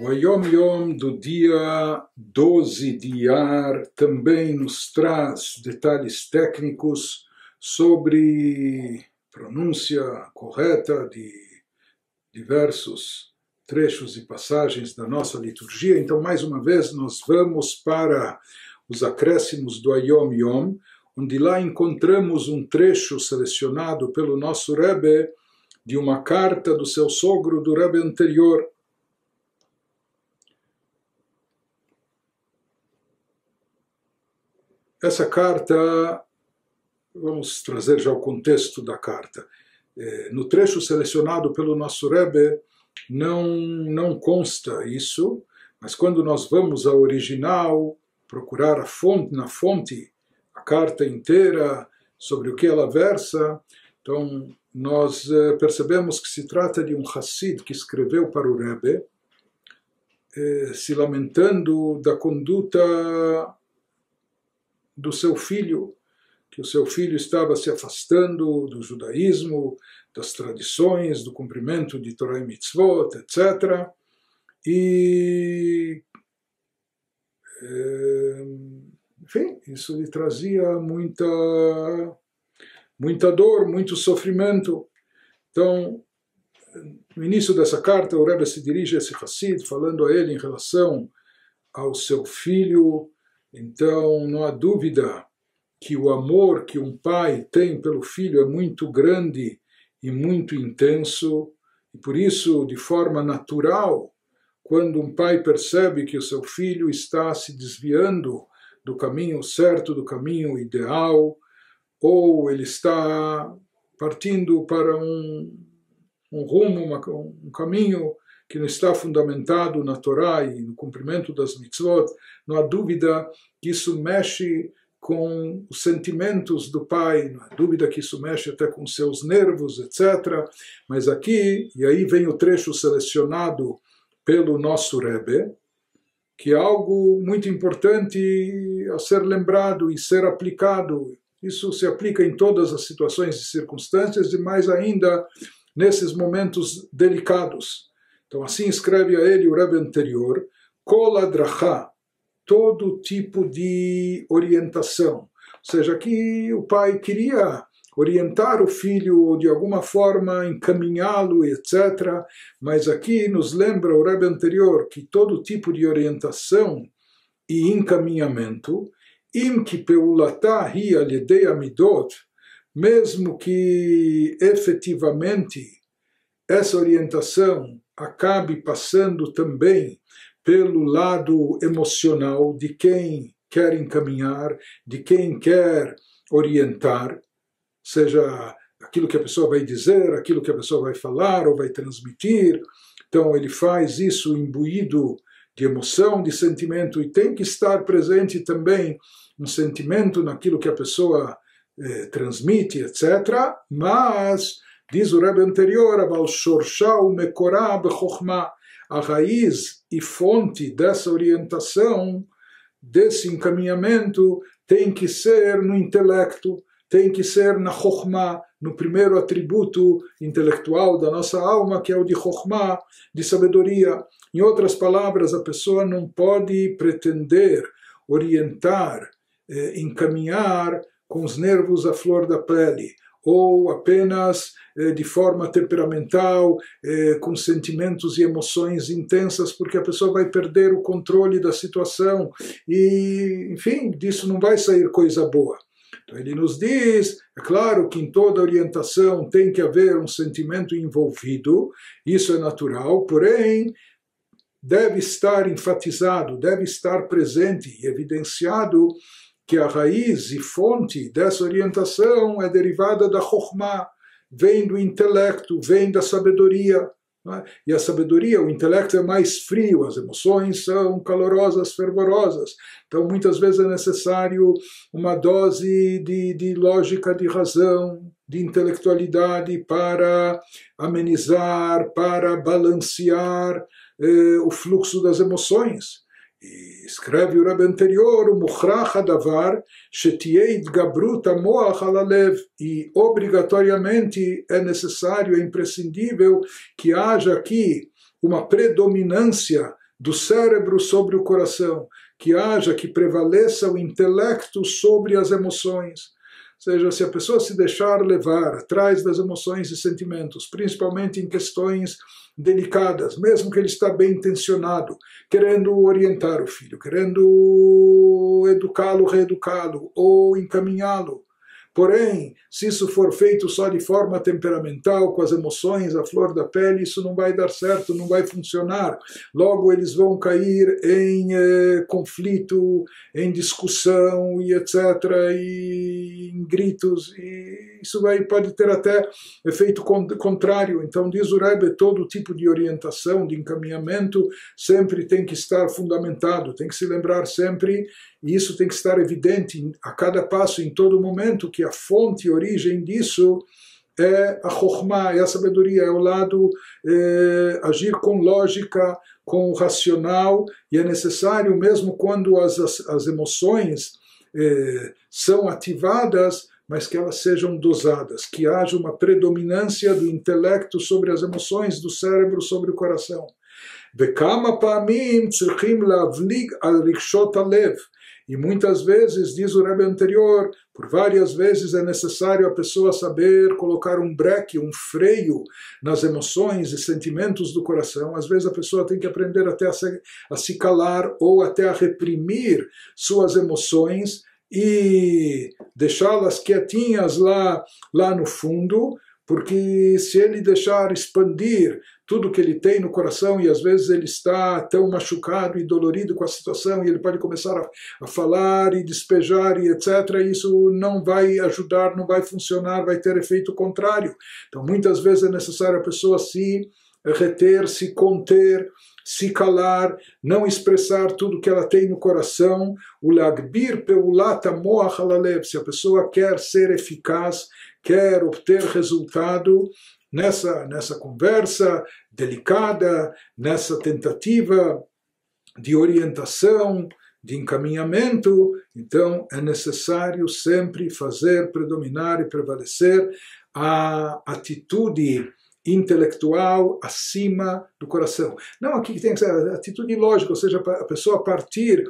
O Yom Yom do dia 12 de Iyar também nos traz detalhes técnicos sobre pronúncia correta de diversos trechos e passagens da nossa liturgia. Então, mais uma vez, nós vamos para os acréscimos do Yom Yom, onde lá encontramos um trecho selecionado pelo nosso Rebbe de uma carta do seu sogro do Rebbe anterior. Essa carta, vamos trazer já o contexto da carta. No trecho selecionado pelo nosso Rebbe, não consta isso, mas quando nós vamos ao original, procurar na fonte, a carta inteira, sobre o que ela versa, então nós percebemos que se trata de um Hassid que escreveu para o Rebbe, se lamentando da conduta do seu filho, que o seu filho estava se afastando do judaísmo, das tradições, do cumprimento de Torah e Mitzvot, etc. E, enfim, isso lhe trazia muita dor, muito sofrimento. Então, no início dessa carta, o Rebbe se dirige a esse Hassid, falando a ele em relação ao seu filho. Então, não há dúvida que o amor que um pai tem pelo filho é muito grande e muito intenso, e por isso, de forma natural, quando um pai percebe que o seu filho está se desviando do caminho certo, do caminho ideal, ou ele está partindo para um rumo, um caminho que não está fundamentado na Torá e no cumprimento das mitzvot, não há dúvida que isso mexe com os sentimentos do pai, não há dúvida que isso mexe até com seus nervos, etc. Mas aqui, e aí vem o trecho selecionado pelo nosso Rebbe, que é algo muito importante a ser lembrado e ser aplicado. Isso se aplica em todas as situações e circunstâncias, e mais ainda nesses momentos delicados. Então, assim escreve a ele o Rebbe anterior, Kol Adrachá, todo tipo de orientação. Ou seja, aqui o pai queria orientar o filho, de alguma forma encaminhá-lo, etc. Mas aqui nos lembra o Rebbe anterior que todo tipo de orientação e encaminhamento, im ki peulatá hi al yedei amidot, mesmo que efetivamente essa orientação acabe passando também pelo lado emocional de quem quer encaminhar, de quem quer orientar, seja aquilo que a pessoa vai dizer, aquilo que a pessoa vai falar ou vai transmitir. Então ele faz isso imbuído de emoção, de sentimento, e tem que estar presente também um sentimento naquilo que a pessoa transmite, etc. Mas diz o Rebbe anterior, a raiz e fonte dessa orientação, desse encaminhamento, tem que ser no intelecto, tem que ser na Chokhmah, no primeiro atributo intelectual da nossa alma, que é o de Chokhmah, de sabedoria. Em outras palavras, a pessoa não pode pretender orientar, encaminhar com os nervos à flor da pele, ou apenas de forma temperamental, com sentimentos e emoções intensas, porque a pessoa vai perder o controle da situação e, enfim, disso não vai sair coisa boa. Então ele nos diz, é claro que em toda orientação tem que haver um sentimento envolvido, isso é natural, porém deve estar enfatizado, deve estar presente e evidenciado que a raiz e fonte dessa orientação é derivada da Chokhmah, vem do intelecto, vem da sabedoria. Né? E a sabedoria, o intelecto é mais frio, as emoções são calorosas, fervorosas. Então, muitas vezes é necessário uma dose de lógica, de razão, de intelectualidade para amenizar, para balancear o fluxo das emoções. E escreve o Rebbe anterior, o Mukhrach Hadavar, Shetiei Idgabrut Hamoach al Halev, e obrigatoriamente é necessário, é imprescindível que haja aqui uma predominância do cérebro sobre o coração, que prevaleça o intelecto sobre as emoções. Ou seja, se a pessoa se deixar levar atrás das emoções e sentimentos, principalmente em questões delicadas, mesmo que ele está bem intencionado, querendo orientar o filho, querendo educá-lo, reeducá-lo ou encaminhá-lo. Porém, se isso for feito só de forma temperamental, com as emoções à flor da pele, isso não vai dar certo, não vai funcionar. Logo eles vão cair em conflito, em discussão e etc., e em gritos, e isso pode ter até efeito contrário. Então diz o Rebbe, todo tipo de orientação, de encaminhamento, sempre tem que estar fundamentado, tem que se lembrar sempre, e isso tem que estar evidente a cada passo, em todo momento, que a fonte e origem disso é a chokhmah, é a sabedoria, é o lado agir com lógica, com o racional, e é necessário, mesmo quando as emoções são ativadas, mas que elas sejam dosadas, que haja uma predominância do intelecto sobre as emoções, do cérebro sobre o coração. וכמה פעמים צריכים להבליג על רגשות הלב. E muitas vezes, diz o Rebbe anterior, por várias vezes é necessário a pessoa saber colocar um breque, um freio nas emoções e sentimentos do coração. Às vezes a pessoa tem que aprender até a se calar ou até a reprimir suas emoções e deixá-las quietinhas lá no fundo, porque se ele deixar expandir tudo que ele tem no coração, e às vezes ele está tão machucado e dolorido com a situação, e ele pode começar a falar e despejar e etc., e isso não vai ajudar, não vai funcionar, vai ter efeito contrário. Então muitas vezes é necessário a pessoa se reter, se conter, se calar, não expressar tudo que ela tem no coração. O lagbir peulat hamoach halalev, se a pessoa quer ser eficaz, quer obter resultado nessa conversa delicada, nessa tentativa de orientação, de encaminhamento, então é necessário sempre fazer predominar e prevalecer a atitude intelectual acima do coração. Não aqui que tem que ser a atitude lógica, ou seja, a pessoa partir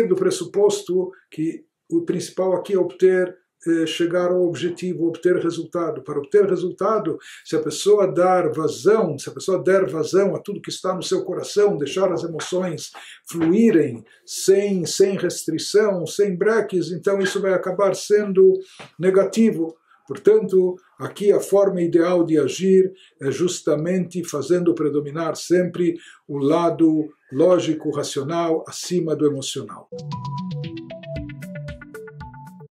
do pressuposto que o principal aqui é chegar ao objetivo, obter resultado. Para obter resultado, se a pessoa der vazão a tudo que está no seu coração, deixar as emoções fluírem sem restrição, sem breques, então isso vai acabar sendo negativo. Portanto, aqui a forma ideal de agir é justamente fazendo predominar sempre o lado lógico, racional, acima do emocional.